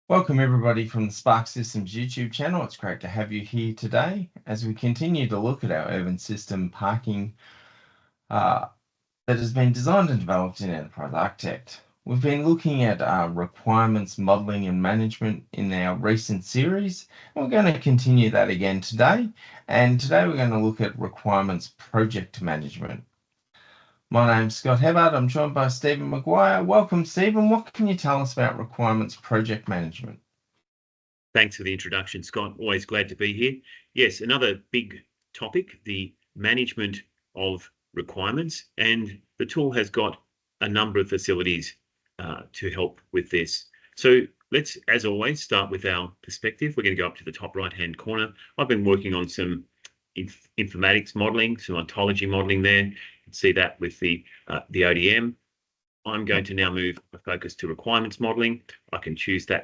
Welcome everybody from the Sparx Systems YouTube channel. It's great to have you here today as we continue to look at our urban system parking that has been designed and developed in Enterprise Architect. We've been looking at requirements modeling and management in our recent series. We're going to continue that again today. And today we're going to look at requirements project management. My name's Scott Hebbard. I'm joined by Stephen Maguire. Welcome, Stephen. What can you tell us about requirements project management? Thanks for the introduction, Scott. Always glad to be here. Yes, another big topic, the management of requirements, and the tool has got a number of facilities to help with this. So let's, as always, start with our perspective. We're going to go up to the top right-hand corner. I've been working on some informatics modeling, some ontology modeling there. You can see that with the ODM. I'm going to now move my focus to requirements modeling. I can choose that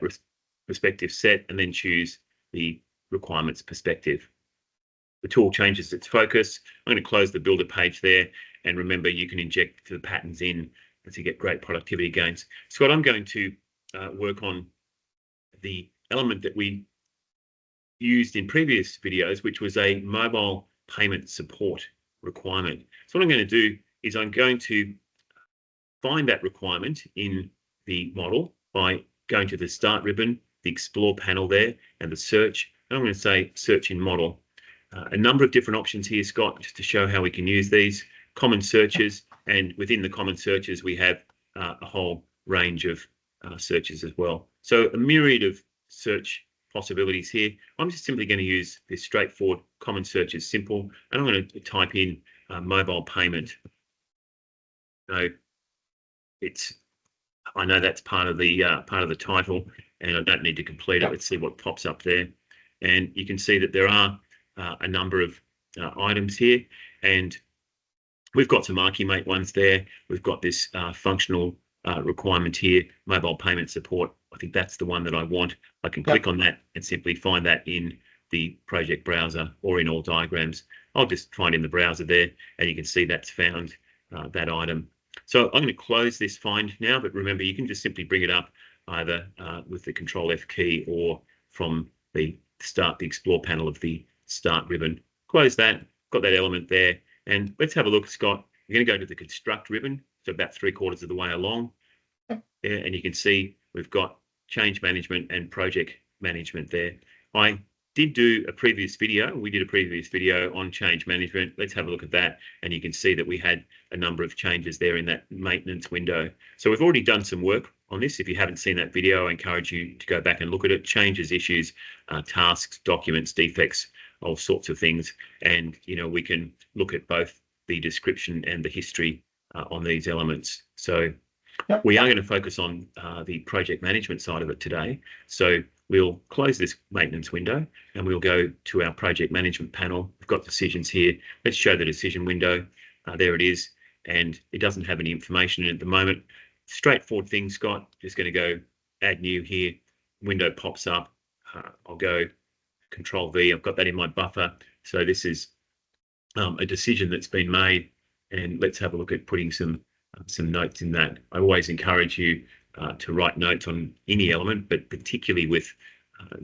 perspective set and then choose the requirements perspective. The tool changes its focus. I'm going to close the builder page there, and remember you can inject the patterns in to get great productivity gains. Scott, I'm going to work on the element that we used in previous videos, which was a mobile payment support requirement. So what I'm going to do is I'm going to find that requirement in the model by going to the Start ribbon, the Explore panel there, and the Search. And I'm going to say Search in Model. A number of different options here, Scott, just to show how we can use these. Common searches, and within the common searches, we have a whole range of searches as well. So a myriad of search possibilities here. I'm just simply going to use this straightforward common search as simple, and I'm going to type in mobile payment. So I know that's part of the title, and I don't need to complete it. Let's see what pops up there, and you can see that there are a number of items here, and we've got some Archimate ones there. We've got this functional requirement here, mobile payment support. I think that's the one that I want. I can click on that and simply find that in the project browser or in all diagrams. I'll just find in the browser there, and you can see that's found that item. So I'm going to close this find now, but remember you can just simply bring it up either with the Control F key or from the Explore panel of the Start ribbon. Close that, got that element there, and let's have a look, Scott. We're going to go to the Construct ribbon, so about 3/4 of the way along, and you can see we've got change management and project management there. I did do a previous video. We did a previous video on change management. Let's have a look at that. And you can see that we had a number of changes there in that maintenance window. So we've already done some work on this. If you haven't seen that video, I encourage you to go back and look at it. Changes, issues, tasks, documents, defects, all sorts of things. And, you know, we can look at both the description and the history on these elements. So we are going to focus on the project management side of it today. So we'll close this maintenance window and we'll go to our project management panel. We've got decisions here. Let's show the decision window. There it is. And it doesn't have any information in it at the moment. Straightforward thing, Scott. Just going to go add new here. Window pops up. I'll go Control V. I've got that in my buffer. So this is a decision that's been made. And let's have a look at putting some notes in that. I always encourage you to write notes on any element, but particularly with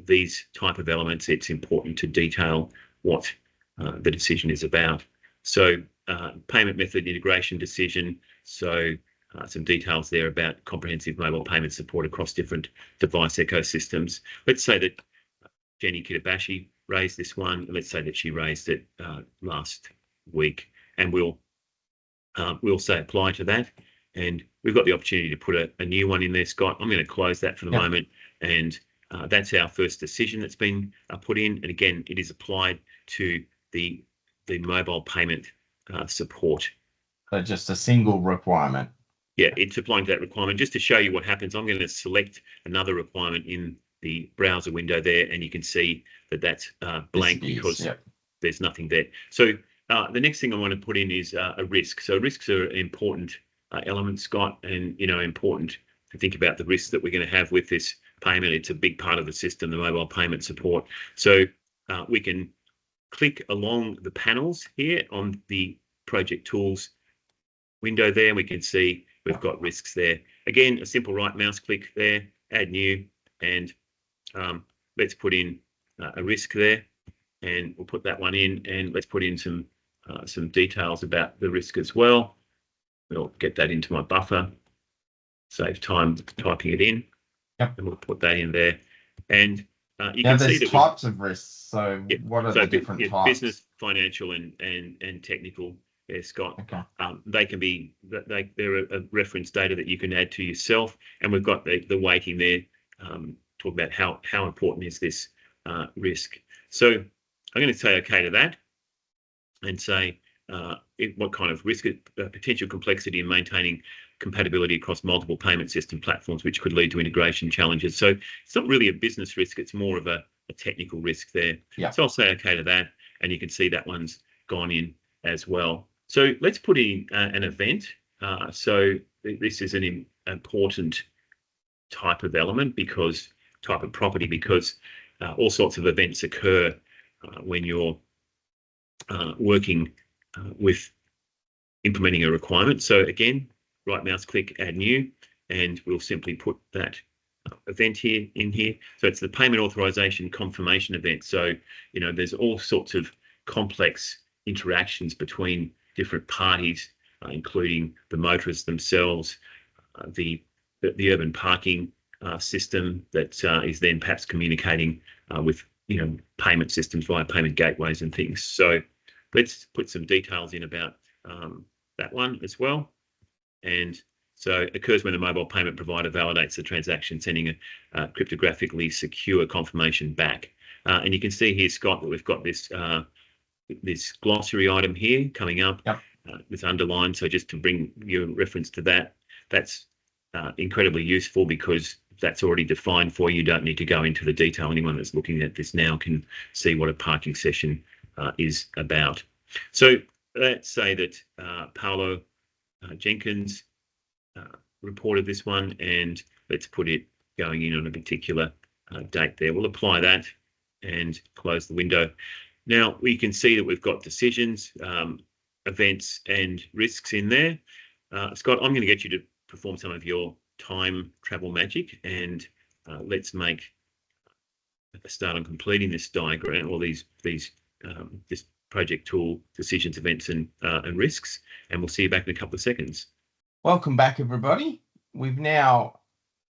these type of elements, it's important to detail what the decision is about. So payment method integration decision. So some details there about comprehensive mobile payment support across different device ecosystems. Let's say that Jenny Kitabashi raised this one. Let's say that she raised it last week, and we'll say apply to that. And we've got the opportunity to put a new one in there, Scott. I'm going to close that for the moment. And that's our first decision that's been put in. And again, it is applied to the mobile payment support. So just a single requirement. Yeah, it's applying to that requirement. Just to show you what happens, I'm going to select another requirement in the browser window there. And you can see that that's blank because there's nothing there. So the next thing I want to put in is a risk. So risks are an important element, Scott, and, you know, important to think about the risks that we're going to have with this payment. It's a big part of the system, the mobile payment support. So we can click along the panels here on the project tools window there. We can see we've got risks there. Again, a simple right mouse click there, add new, and let's put in a risk there, and we'll put that one in, and let's put in some details about the risk as well. We'll get that into my buffer, save time typing it in. Yep. And we'll put that in there. And you Now can see there's that types of risks. So yep. what are the different types? Business, financial, and technical. Yeah, Scott. Okay. They can be they're a reference data that you can add to yourself, and we've got the weighting there. Talk about how important is this risk. So I'm going to say okay to that, and say what kind of risk, potential complexity in maintaining compatibility across multiple payment system platforms, which could lead to integration challenges. So it's not really a business risk, it's more of a technical risk there. Yeah. So I'll say okay to that, and you can see that one's gone in as well. So let's put in an event. So this is an important type of element, because type of property, because all sorts of events occur when you're working with implementing a requirement. So again, right mouse click, add new, and we'll simply put that event here in here. So it's the payment authorization confirmation event. So, you know, there's all sorts of complex interactions between different parties, including the motorists themselves, the urban parking system that is then perhaps communicating with, you know, payment systems via payment gateways and things. So let's put some details in about that one as well. And so it occurs when the mobile payment provider validates the transaction, sending a cryptographically secure confirmation back. And you can see here, Scott, that we've got this this glossary item here coming up. Yep. With underlined. So just to bring your reference to that, that's incredibly useful, because that's already defined for you. You don't need to go into the detail. Anyone that's looking at this now can see what a parking session is about. So let's say that Paolo Jenkins reported this one, and let's put it going in on a particular date there. We'll apply that and close the window. Now we can see that we've got decisions, events, and risks in there. Scott, I'm going to get you to perform some of your time travel magic, and let's make a start on completing this diagram, or this project tool, decisions, events, and risks, and we'll see you back in a couple of seconds. Welcome back, everybody. We've now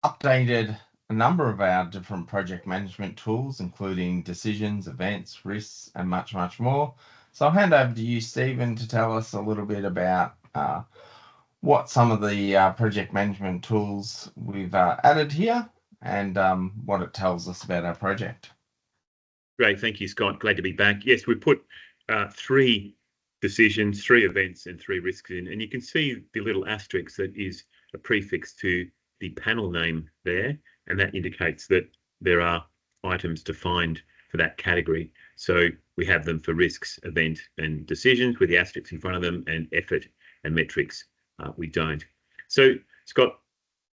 updated a number of our different project management tools, including decisions, events, risks, and much, much more. So I'll hand over to you, Stephen, to tell us a little bit about what some of the project management tools we've added here, and what it tells us about our project. Great, thank you, Scott. Glad to be back. Yes, we put 3 decisions, 3 events, and 3 risks in, and you can see the little asterisk that is a prefix to the panel name there, and that indicates that there are items defined for that category. So we have them for risks, event, and decisions with the asterisks in front of them, and effort and metrics we don't. So Scott,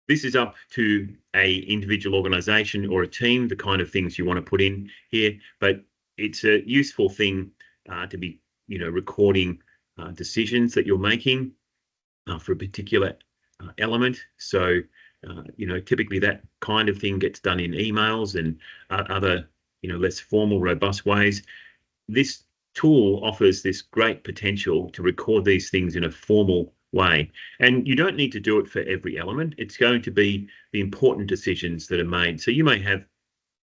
this is up to a individual organisation or a team, the kind of things you want to put in here, but it's a useful thing to be, you know, recording decisions that you're making for a particular element. So you know, typically that kind of thing gets done in emails and other, you know, less formal, robust ways. This tool offers this great potential to record these things in a formal way, and you don't need to do it for every element. It's going to be the important decisions that are made. So you may have,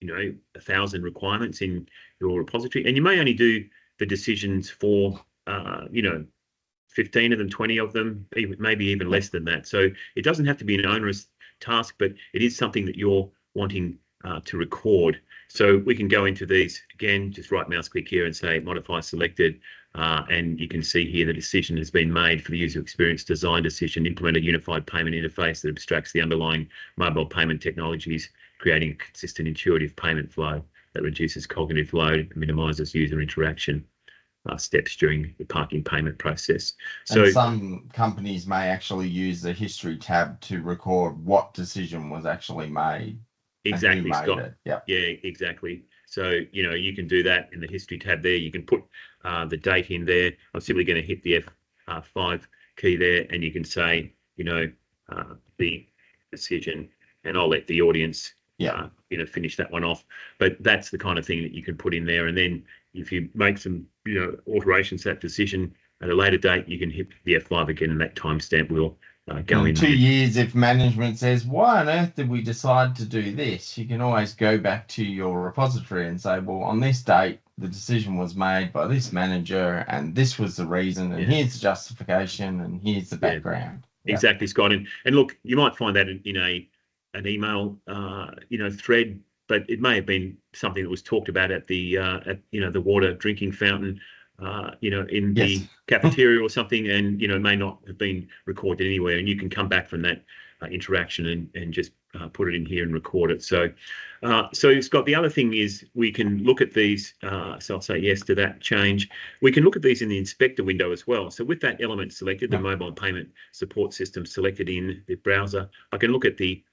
you know, 1,000 requirements in your repository, and you may only do the decisions for you know, 15 of them, 20 of them, maybe even less than that. So it doesn't have to be an onerous task, but it is something that you're wanting to record. So we can go into these again, just right mouse click here and say modify selected, and you can see here the decision has been made for the user experience design decision, implement a unified payment interface that abstracts the underlying mobile payment technologies, creating a consistent intuitive payment flow that reduces cognitive load and minimizes user interaction steps during the parking payment process. So and some companies may actually use the history tab to record what decision was actually made. Exactly, Scott. It. Yep. Yeah, exactly. So, you know, you can do that in the history tab there. You can put the date in there. I'm simply going to hit the F5 key there, and you can say, you know, the decision, and I'll let the audience finish that one off. But that's the kind of thing that you can put in there. And then if you make some, alterations to that decision at a later date, you can hit the F5 again, and that timestamp will go in 2 there. years, if management says, why on earth did we decide to do this? You can always go back to your repository and say, well, on this date, the decision was made by this manager, and this was the reason, and here's the justification, and here's the background. Exactly, Scott. And look, you might find that in an email, thread, but it may have been something that was talked about at the the water drinking fountain, in the cafeteria or something, and it may not have been recorded anywhere. And you can come back from that interaction and just put it in here and record it. So Scott, the other thing is we can look at these. So I'll say yes to that change. We can look at these in the inspector window as well. So with that element selected, the mobile payment support system selected in the browser, I can look at the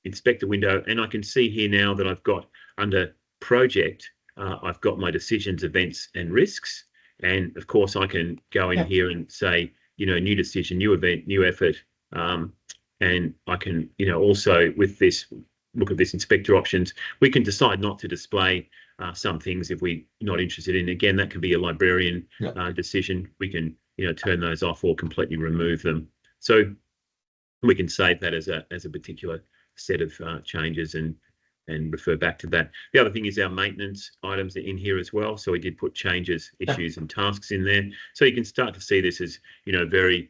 inspector window, and I can see here now that I've got under project, I've got my decisions, events, and risks. And of course, I can go in here and say, new decision, new event, new effort. And I can, also with this, look at this inspector options, we can decide not to display some things if we're not interested in. Again, that can be a librarian decision. We can, turn those off or completely remove them. So we can save that as a particular set of changes and refer back to that. The other thing is our maintenance items are in here as well. So we did put changes, issues, and tasks in there. So you can start to see this as, very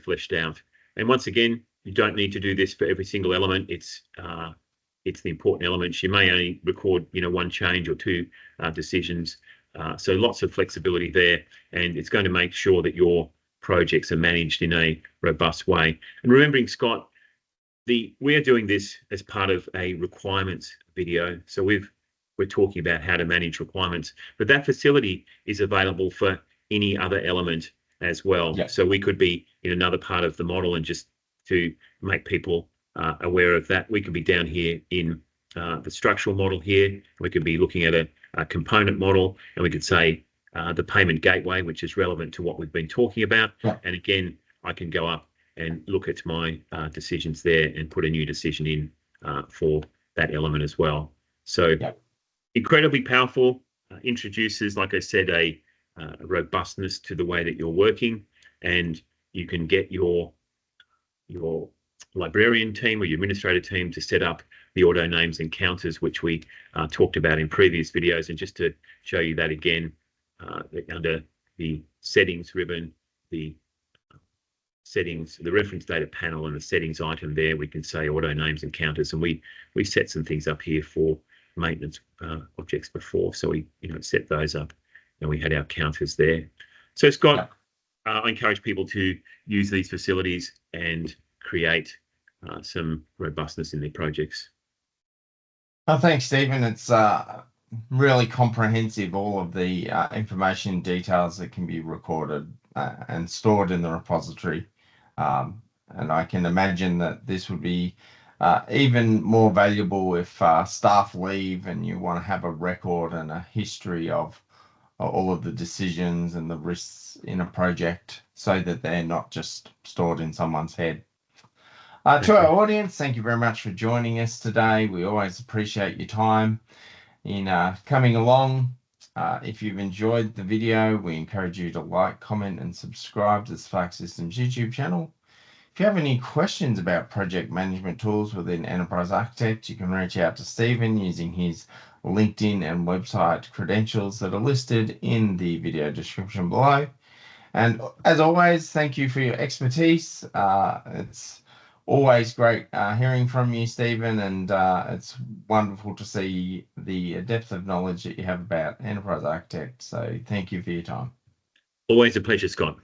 fleshed out. And once again, you don't need to do this for every single element. It's the important elements. You may only record, one change or two decisions. So lots of flexibility there, and it's going to make sure that your projects are managed in a robust way. And remembering, Scott, we are doing this as part of a requirements video. So we're talking about how to manage requirements, but that facility is available for any other element as well. So we could be in another part of the model, and just to make people aware of that, we could be down here in the structural model here. We could be looking at a component model, and we could say the payment gateway, which is relevant to what we've been talking about. And again, I can go up and look at my decisions there and put a new decision in for that element as well. So incredibly powerful, introduces, like I said, a robustness to the way that you're working, and you can get your librarian team or your administrator team to set up the auto names and counters, which we talked about in previous videos. And just to show you that again, under the settings ribbon, the settings, the reference data panel, and the settings item there, we can say auto names and counters. And we set some things up here for maintenance objects before, so we set those up, and we had our counters there. So Scott, I encourage people to use these facilities and create some robustness in their projects. Thanks, Stephen. It's really comprehensive, all of the information details that can be recorded and stored in the repository. And I can imagine that this would be even more valuable if staff leave and you want to have a record and a history of all of the decisions and the risks in a project, so that they're not just stored in someone's head. To our audience, thank you very much for joining us today. We always appreciate your time in coming along. If you've enjoyed the video, we encourage you to like, comment, and subscribe to the Sparx Systems YouTube channel. If you have any questions about project management tools within Enterprise Architect, you can reach out to Stephen using his LinkedIn and website credentials that are listed in the video description below. And as always, thank you for your expertise. It's always great hearing from you, Stephen, and it's wonderful to see the depth of knowledge that you have about Enterprise Architect. So thank you for your time. Always a pleasure, Scott.